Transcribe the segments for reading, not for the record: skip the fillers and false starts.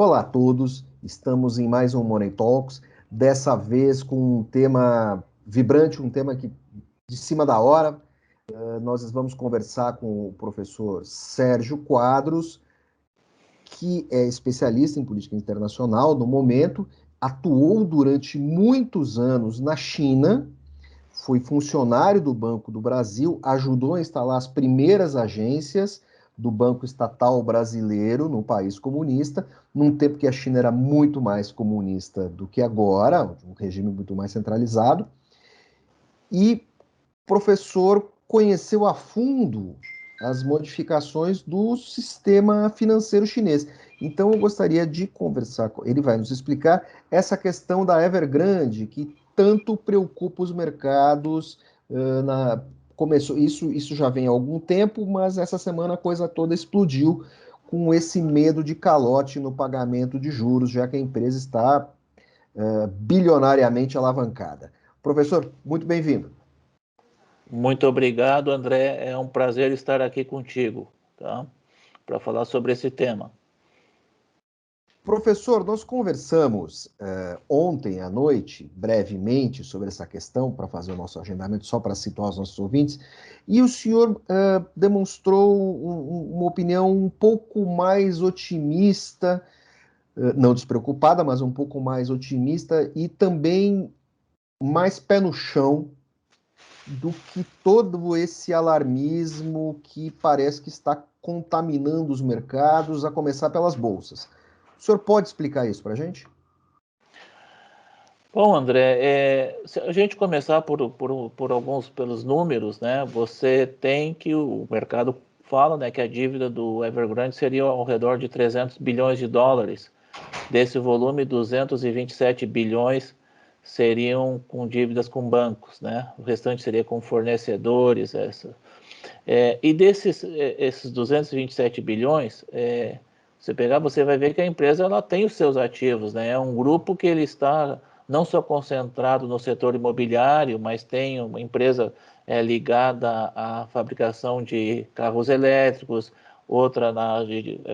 Olá a todos, estamos em mais um Money Talks, dessa vez com um tema vibrante, um tema que de cima da hora. Nós vamos conversar com o professor Sérgio Quadros, que é especialista em política internacional no momento, atuou durante muitos anos na China, foi funcionário do Banco do Brasil, ajudou a instalar as primeiras agências do Banco Estatal Brasileiro no país comunista, num tempo que a China era muito mais comunista do que agora, um regime muito mais centralizado. E o professor conheceu a fundo as modificações do sistema financeiro chinês. Então, eu gostaria de conversar com ele, vai nos explicar essa questão da Evergrande, que tanto preocupa os mercados. Começou isso já vem há algum tempo, mas essa semana a coisa toda explodiu com esse medo de calote no pagamento de juros, já que a empresa está bilionariamente alavancada. Professor, muito bem-vindo. Muito obrigado, André. É um prazer estar aqui contigo, tá? Para falar sobre esse tema. Professor, nós conversamos ontem à noite, brevemente, sobre essa questão, para fazer o nosso agendamento, só para situar os nossos ouvintes, e o senhor demonstrou uma opinião um pouco mais otimista, não despreocupada, mas um pouco mais otimista e também mais pé no chão do que todo esse alarmismo que parece que está contaminando os mercados, a começar pelas bolsas. O senhor pode explicar isso para a gente? Bom, André, se a gente começar pelos números, né? Você tem que o mercado fala, né, que a dívida do Evergrande seria ao redor de 300 bilhões de dólares. Desse volume, 227 bilhões seriam com dívidas com bancos, né? O restante seria com fornecedores. E esses 227 bilhões, você vai ver que a empresa ela tem os seus ativos, né? É um grupo que ele está não só concentrado no setor imobiliário, mas tem uma empresa ligada à fabricação de carros elétricos, outra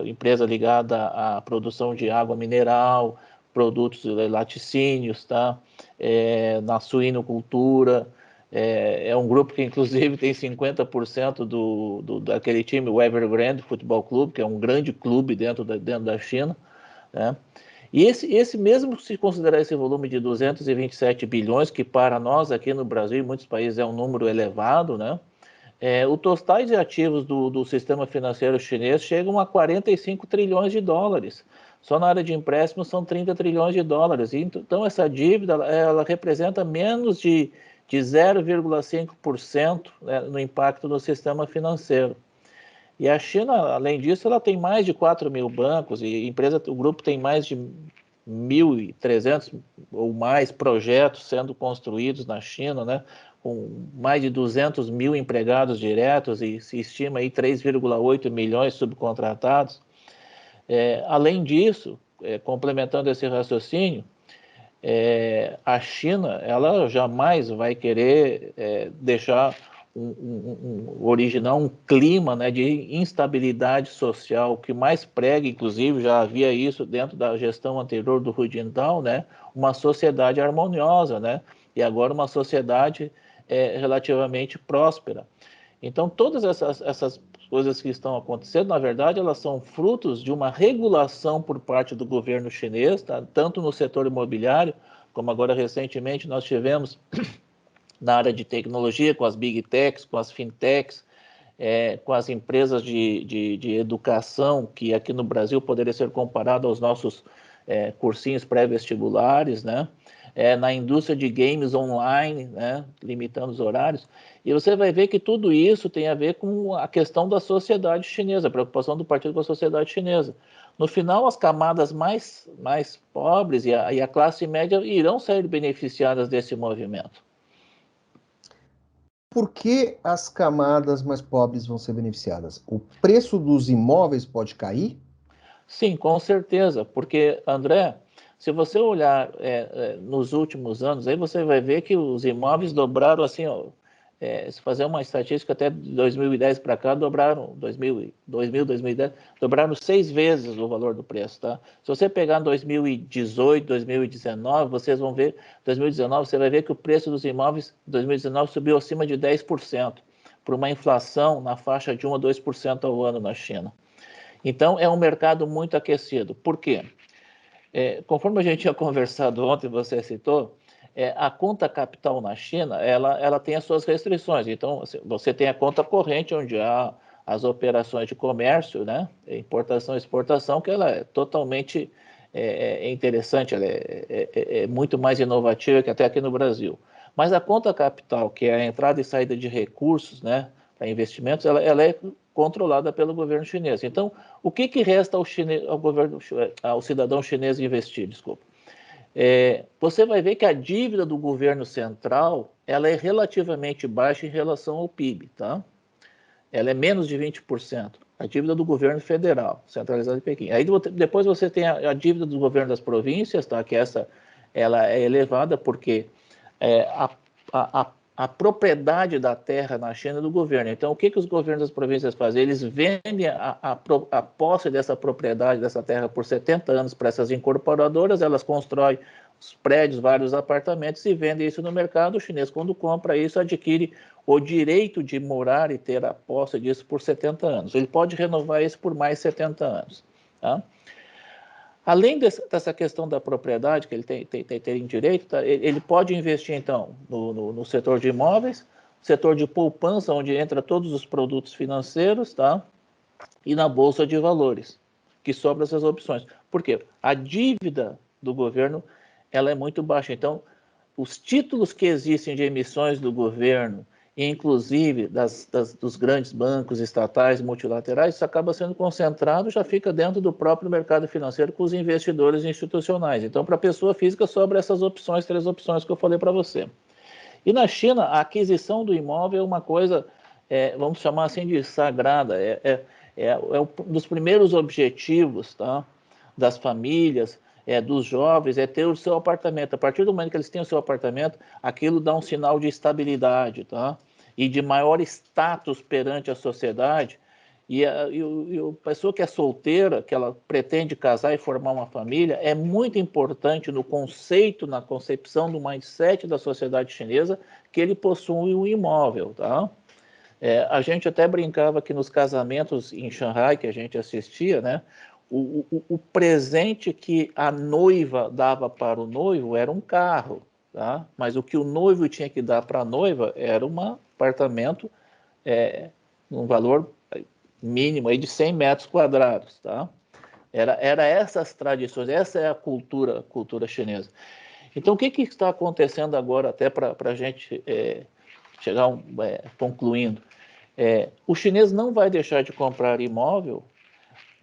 empresa ligada à produção de água mineral, produtos laticínios, tá? Na suinocultura. É um grupo que, inclusive, tem 50% daquele time, o Evergrande Futebol Clube, que é um grande clube dentro da China, né? E esse mesmo, se considerar esse volume de 227 bilhões, que para nós aqui no Brasil e muitos países é um número elevado, né? O totais de ativos do sistema financeiro chinês chegam a 45 trilhões de dólares. Só na área de empréstimos são 30 trilhões de dólares. Então, essa dívida ela representa menos de 0,5%, né, no impacto do sistema financeiro. E a China, além disso, ela tem mais de 4 mil bancos e o grupo tem mais de 1.300 ou mais projetos sendo construídos na China, né, com mais de 200 mil empregados diretos e se estima aí 3,8 milhões subcontratados. Além disso, complementando esse raciocínio, a China ela jamais vai querer deixar originar um clima, né, de instabilidade social. O que mais prega, inclusive, já havia isso dentro da gestão anterior do Hu Jintao, né, uma sociedade harmoniosa, né, e agora uma sociedade relativamente próspera. Então, todas essas coisas que estão acontecendo, na verdade, elas são frutos de uma regulação por parte do governo chinês, tá? Tanto no setor imobiliário, como agora recentemente nós tivemos na área de tecnologia, com as big techs, com as fintechs, com as empresas de educação, que aqui no Brasil poderia ser comparado aos nossos cursinhos pré-vestibulares, né? Na indústria de games online, né? Limitando os horários. E você vai ver que tudo isso tem a ver com a questão da sociedade chinesa, a preocupação do partido com a sociedade chinesa. No final, as camadas mais pobres e a classe média irão sair beneficiadas desse movimento. Por que as camadas mais pobres vão ser beneficiadas? O preço dos imóveis pode cair? Sim, com certeza, porque, André, se você olhar nos últimos anos, aí você vai ver que os imóveis dobraram assim, ó, se fazer uma estatística, até 2010 para cá, dobraram, 2010, dobraram 6 vezes o valor do preço, tá? Se você pegar em 2018, 2019, vocês vão ver, 2019, você vai ver que o preço dos imóveis, em 2019, subiu acima de 10%, por uma inflação na faixa de 1 a 2% ao ano na China. Então, é um mercado muito aquecido. Por quê? Conforme a gente tinha conversado ontem, você citou, a conta capital na China, ela tem as suas restrições. Então, você tem a conta corrente, onde há as operações de comércio, né? Importação e exportação, que ela é totalmente interessante, ela é muito mais inovativa que até aqui no Brasil. Mas a conta capital, que é a entrada e saída de recursos, né, para investimentos, ela é controlada pelo governo chinês. Então, o que resta ao cidadão chinês investir? Desculpa. Você vai ver que a dívida do governo central ela é relativamente baixa em relação ao PIB, tá? Ela é menos de 20%. A dívida do governo federal, centralizada em Pequim. Aí depois você tem a dívida do governo das províncias, tá? Que ela é elevada porque a propriedade da terra na China é do governo. Então, o que os governos das províncias fazem? Eles vendem a posse dessa propriedade, dessa terra, por 70 anos para essas incorporadoras, elas constroem os prédios, vários apartamentos e vendem isso no mercado. O chinês, quando compra isso, adquire o direito de morar e ter a posse disso por 70 anos. Ele pode renovar isso por mais 70 anos. Tá? Além dessa questão da propriedade, que ele tem direito, tá? Ele pode investir, então, no setor de imóveis, setor de poupança, onde entra todos os produtos financeiros, tá? E na Bolsa de Valores, que sobram essas opções. Por quê? A dívida do governo ela é muito baixa. Então, os títulos que existem de emissões do governo, inclusive dos grandes bancos estatais, multilaterais, isso acaba sendo concentrado, já fica dentro do próprio mercado financeiro com os investidores institucionais. Então, para a pessoa física, sobra essas opções, 3 opções que eu falei para você. E na China, a aquisição do imóvel é uma coisa, vamos chamar assim de sagrada, um dos primeiros objetivos, tá, das famílias, dos jovens, é ter o seu apartamento. A partir do momento que eles têm o seu apartamento, aquilo dá um sinal de estabilidade, tá? E de maior status perante a sociedade. E a pessoa que é solteira, que ela pretende casar e formar uma família, é muito importante no conceito, na concepção do mindset da sociedade chinesa, que ele possui um imóvel, tá? A gente até brincava que nos casamentos em Xangai, que a gente assistia, né? O presente que a noiva dava para o noivo era um carro, tá? Mas o que o noivo tinha que dar para a noiva era um apartamento, um valor mínimo aí de 100 metros quadrados, tá? Era essas tradições, essa é a cultura chinesa. Então, o que está acontecendo agora, até para a gente chegar concluindo? O chinês não vai deixar de comprar imóvel,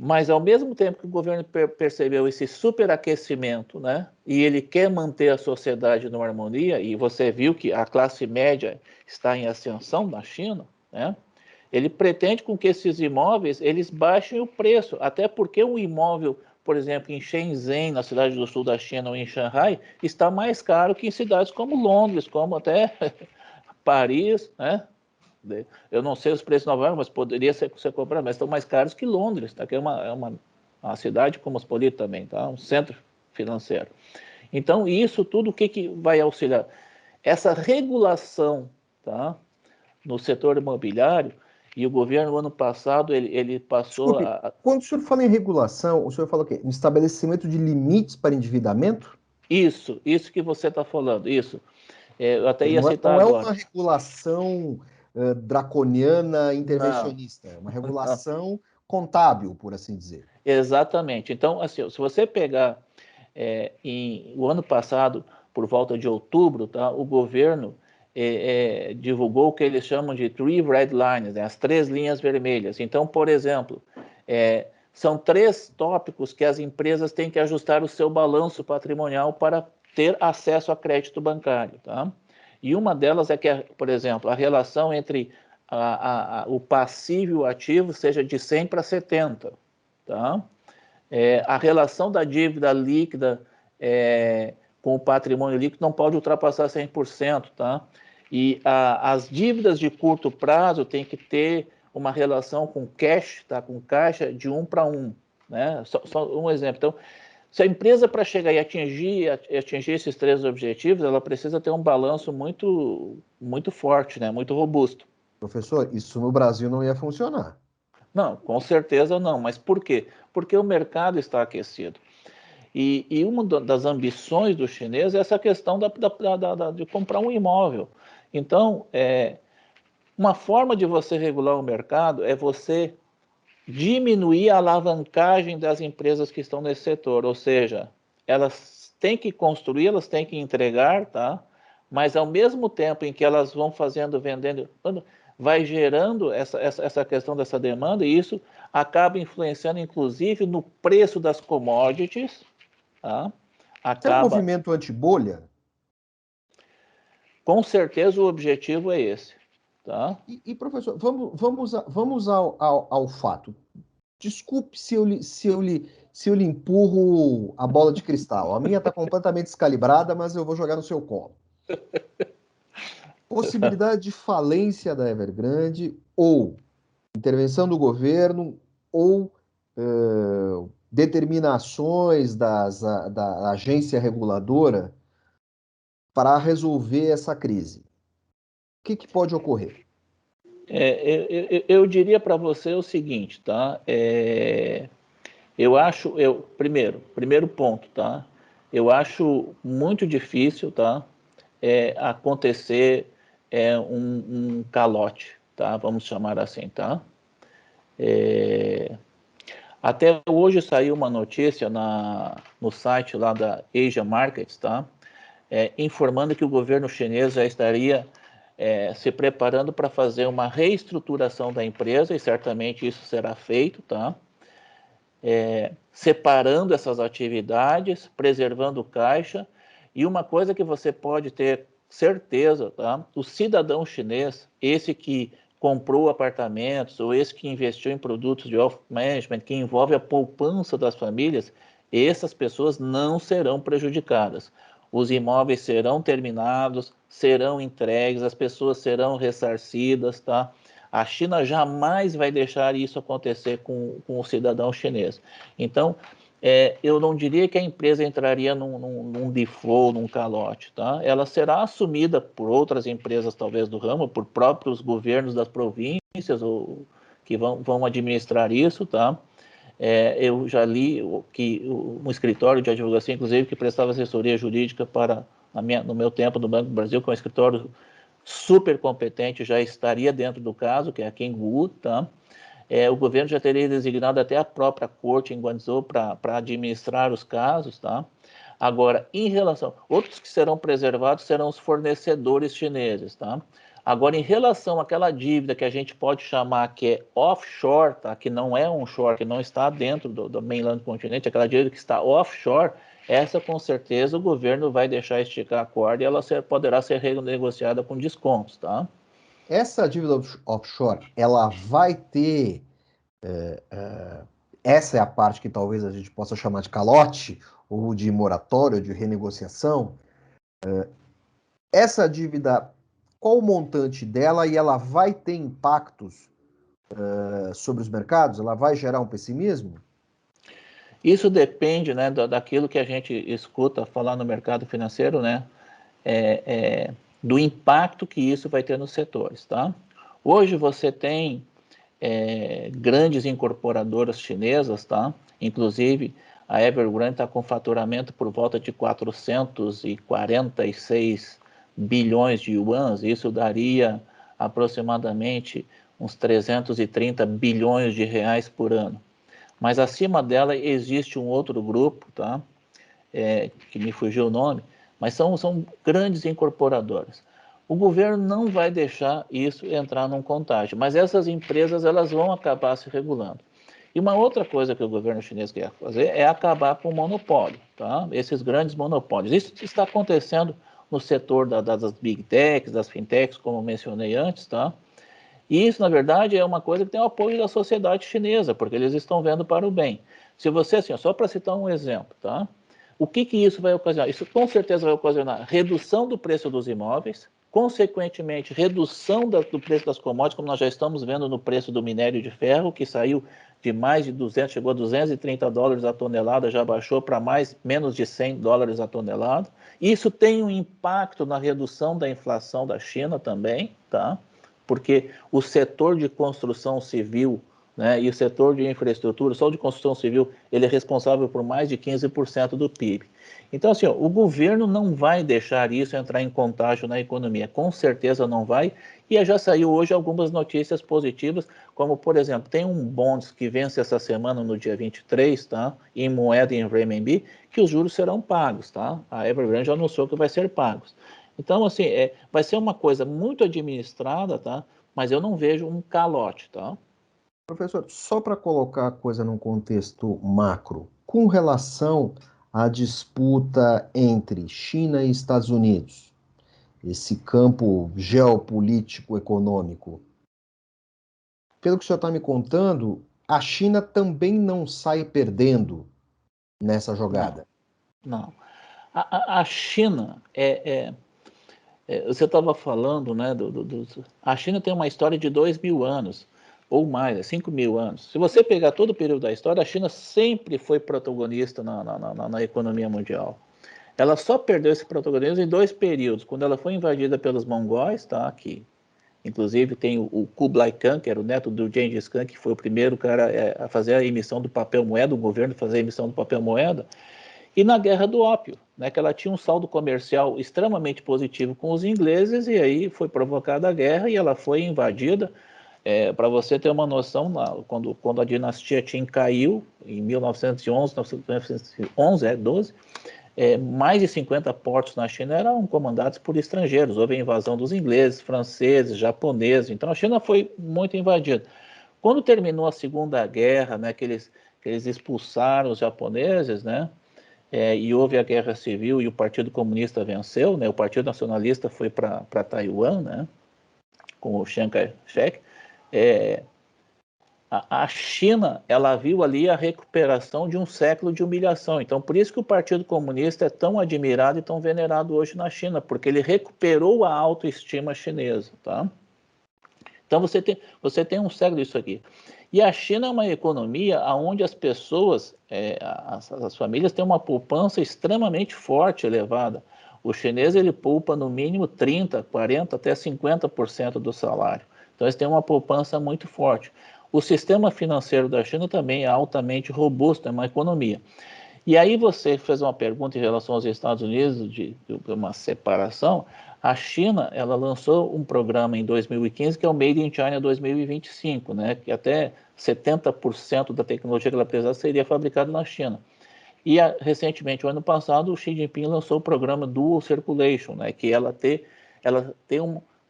mas ao mesmo tempo que o governo percebeu esse superaquecimento, né, e ele quer manter a sociedade numa harmonia, e você viu que a classe média está em ascensão na China, né, ele pretende com que esses imóveis eles baixem o preço, até porque um imóvel, por exemplo, em Shenzhen, na cidade do sul da China, ou em Xangai, está mais caro que em cidades como Londres, como até Paris, né? Eu não sei os preços de Nova York, mas poderia ser comprado, mas estão mais caros que Londres, tá? Que é uma cidade cosmopolita também, tá? Um centro financeiro. Então, isso tudo o que vai auxiliar? Essa regulação, tá? No setor imobiliário, e o governo, no ano passado, ele passou Desculpe, quando o senhor fala em regulação, o senhor fala o quê? Um estabelecimento de limites para endividamento? Isso que você está falando, isso. Eu até ia Não é, citar não é agora. uma regulação draconiana Não, intervencionista, é uma regulação contábil, por assim dizer. exatamente. Então, assim, se você pegar o ano passado, por volta de outubro, tá, o governo divulgou o que eles chamam de Three Red Lines, né, as 3 linhas vermelhas. Então, por exemplo, são 3 tópicos que as empresas têm que ajustar o seu balanço patrimonial para ter acesso a crédito bancário. Tá? E uma delas é que, por exemplo, a relação entre o passivo e o ativo seja de 100 para 70. Tá? A relação da dívida líquida com o patrimônio líquido não pode ultrapassar 100%, tá? E as dívidas de curto prazo têm que ter uma relação com cash, tá? Com caixa de 1 para 1. Né? Só um exemplo. Então, se a empresa, para chegar e atingir esses 3 objetivos, ela precisa ter um balanço muito forte, né? Muito robusto. Professor, isso no Brasil não ia funcionar. Não, com certeza não. Mas por quê? Porque o mercado está aquecido. E uma das ambições do chinês é essa questão de comprar um imóvel. Então, uma forma de você regular o mercado é você diminuir a alavancagem das empresas que estão nesse setor, ou seja, elas têm que construir, elas têm que entregar, tá? Mas ao mesmo tempo em que elas vão fazendo, vendendo, vai gerando essa questão dessa demanda, e isso acaba influenciando, inclusive, no preço das commodities, tá? Isso é um Acaba, movimento anti-bolha? com certeza o objetivo é esse, tá? Professor, vamos ao fato. Desculpe se eu lhe empurro a bola de cristal. A minha está completamente descalibrada, mas eu vou jogar no seu colo. Possibilidade de falência da Evergrande ou intervenção do governo ou determinações da agência reguladora para resolver essa crise. O que pode ocorrer? Eu diria para você o seguinte, tá? Eu acho, primeiro ponto, tá? Eu acho muito difícil, tá? Acontecer um calote, tá? Vamos chamar assim, tá? Até hoje saiu uma notícia no site lá da Asia Markets, tá? Informando que o governo chinês já estaria se preparando para fazer uma reestruturação da empresa, e certamente isso será feito, tá? Separando essas atividades, preservando o caixa, e uma coisa que você pode ter certeza, tá? O cidadão chinês, esse que comprou apartamentos, ou esse que investiu em produtos de wealth management, que envolve a poupança das famílias, essas pessoas não serão prejudicadas. Os imóveis serão terminados, serão entregues, as pessoas serão ressarcidas, tá? A China jamais vai deixar isso acontecer com o cidadão chinês. Então, eu não diria que a empresa entraria num default, num calote, tá? Ela será assumida por outras empresas, talvez do ramo, por próprios governos das províncias, ou que vão administrar isso, tá? Eu já li que um escritório de advocacia, inclusive, que prestava assessoria jurídica no meu tempo no Banco do Brasil, que é um escritório super competente, já estaria dentro do caso, que é a Kengwu, tá? O governo já teria designado até a própria corte em Guangzhou para administrar os casos, tá? Agora, em relação... Outros que serão preservados serão os fornecedores chineses, tá? Agora, em relação àquela dívida que a gente pode chamar que é offshore, tá? Que não é onshore, que não está dentro do mainland continente, aquela dívida que está offshore, essa com certeza o governo vai deixar esticar a corda e ela poderá ser renegociada com descontos, tá? Essa dívida offshore, ela vai ter. Essa é a parte que talvez a gente possa chamar de calote, ou de moratório, de renegociação. Essa dívida, qual o montante dela e ela vai ter impactos sobre os mercados? Ela vai gerar um pessimismo? Isso depende, né, daquilo que a gente escuta falar no mercado financeiro, né, do impacto que isso vai ter nos setores, tá? Hoje você tem grandes incorporadoras chinesas, tá? Inclusive a Evergrande está com faturamento por volta de 446 bilhões de yuans, isso daria aproximadamente uns 330 bilhões de reais por ano. Mas acima dela existe um outro grupo, tá? Que me fugiu o nome, mas são grandes incorporadoras. O governo não vai deixar isso entrar num contágio, mas essas empresas elas vão acabar se regulando. E uma outra coisa que o governo chinês quer fazer é acabar com o monopólio, tá? Esses grandes monopólios. Isso está acontecendo no setor das big techs, das fintechs, como mencionei antes, tá? E isso, na verdade, é uma coisa que tem o apoio da sociedade chinesa, porque eles estão vendo para o bem. Se você, assim, só para citar um exemplo, tá? O que isso vai ocasionar? Isso com certeza vai ocasionar redução do preço dos imóveis, Consequentemente, redução do preço das commodities, como nós já estamos vendo no preço do minério de ferro, que saiu de mais de 200, chegou a 230 dólares a tonelada, já baixou para menos de 100 dólares a tonelada. Isso tem um impacto na redução da inflação da China também, tá? Porque o setor de construção civil, né, e o setor de infraestrutura, só o de construção civil, ele é responsável por mais de 15% do PIB. Então, assim, ó, o governo não vai deixar isso entrar em contágio na economia, com certeza não vai, e já saiu hoje algumas notícias positivas, como, por exemplo, tem um bonds que vence essa semana no dia 23, tá, em moeda em renminbi, que os juros serão pagos, tá? A Evergrande já anunciou que vai ser pagos. Então, assim, vai ser uma coisa muito administrada, tá? Mas eu não vejo um calote, tá? Professor, só para colocar a coisa num contexto macro, com relação à disputa entre China e Estados Unidos, esse campo geopolítico econômico, pelo que o senhor está me contando, a China também não sai perdendo nessa jogada. Não, não. A China você estava falando, né? A China tem uma história de 2.000 anos, ou mais, 5.000 anos. Se você pegar todo o período da história, a China sempre foi protagonista na economia mundial. Ela só perdeu esse protagonismo em 2 períodos, quando ela foi invadida pelos mongóis, tá, aqui. Inclusive tem o Kublai Khan, que era o neto do Gengis Khan, que foi o primeiro cara a fazer a emissão do papel moeda, o governo fazer a emissão do papel moeda, e na Guerra do Ópio, né, que ela tinha um saldo comercial extremamente positivo com os ingleses, e aí foi provocada a guerra e ela foi invadida. Para você ter uma noção, quando a dinastia Qin caiu, em 1911, 12, mais de 50 portos na China eram comandados por estrangeiros. Houve a invasão dos ingleses, franceses, japoneses. Então a China foi muito invadida. Quando terminou a Segunda Guerra, né, que eles expulsaram os japoneses, né, e houve a Guerra Civil e o Partido Comunista venceu, né, o Partido Nacionalista foi para Taiwan, né, com o Chiang Kai-shek. A China, ela viu ali a recuperação de um século de humilhação. Então, por isso que o Partido Comunista é tão admirado e tão venerado hoje na China, porque ele recuperou a autoestima chinesa, tá? Então, você tem um século disso aqui. E a China é uma economia onde as pessoas, as famílias têm uma poupança extremamente forte, elevada. O chinês, ele poupa no mínimo 30%, 40%, até 50% do salário. Então, eles têm uma poupança muito forte. O sistema financeiro da China também é altamente robusto, é uma economia. E aí você fez uma pergunta em relação aos Estados Unidos, de uma separação. A China, ela lançou um programa em 2015, que é o Made in China 2025, né? Que até 70% da tecnologia que ela precisava seria fabricada na China. E recentemente, o ano passado, o Xi Jinping lançou o programa Dual Circulation, né? Que ela tem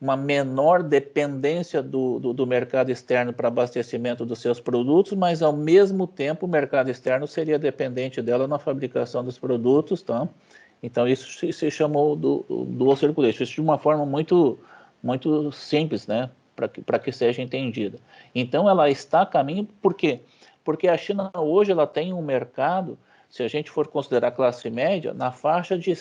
uma menor dependência do mercado externo para abastecimento dos seus produtos, mas ao mesmo tempo o mercado externo seria dependente dela na fabricação dos produtos, tá? Então isso se chamou do Dual Circulation, isso de uma forma muito, muito simples, né? Para que seja entendida. Então ela está a caminho, por quê? Porque a China hoje ela tem um mercado, se a gente for considerar classe média, na faixa de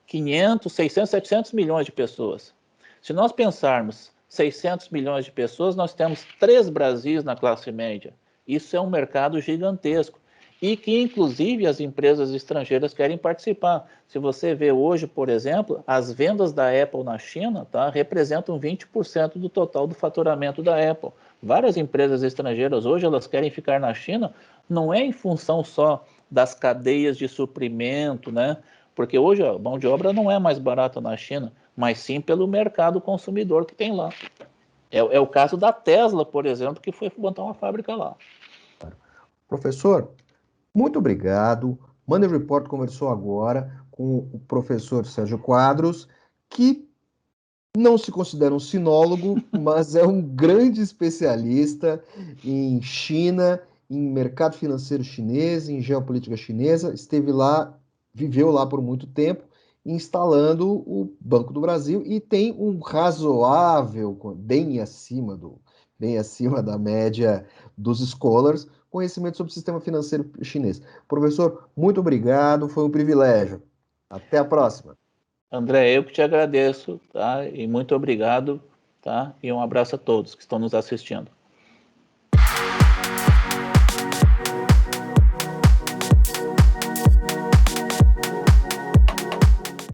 500, 600, 700 milhões de pessoas. Se nós pensarmos 600 milhões de pessoas, nós temos 3 Brasis na classe média. Isso é um mercado gigantesco e que, inclusive, as empresas estrangeiras querem participar. Se você vê hoje, por exemplo, as vendas da Apple na China, tá, representam 20% do total do faturamento da Apple. Várias empresas estrangeiras hoje elas querem ficar na China, não é em função só das cadeias de suprimento, né? Porque hoje a mão de obra não é mais barata na China, mas sim pelo mercado consumidor que tem lá. É o caso da Tesla, por exemplo, que foi montar uma fábrica lá. Professor, muito obrigado. Money Report conversou agora com o professor Sérgio Quadros, que não se considera um sinólogo, mas é um grande especialista em China, em mercado financeiro chinês, em geopolítica chinesa. Esteve lá, viveu lá por muito tempo, instalando o Banco do Brasil e tem um razoável, bem acima da média dos scholars, conhecimento sobre o sistema financeiro chinês. Professor, muito obrigado, foi um privilégio. Até a próxima. André, eu que te agradeço, tá? E muito obrigado, tá? E um abraço a todos que estão nos assistindo.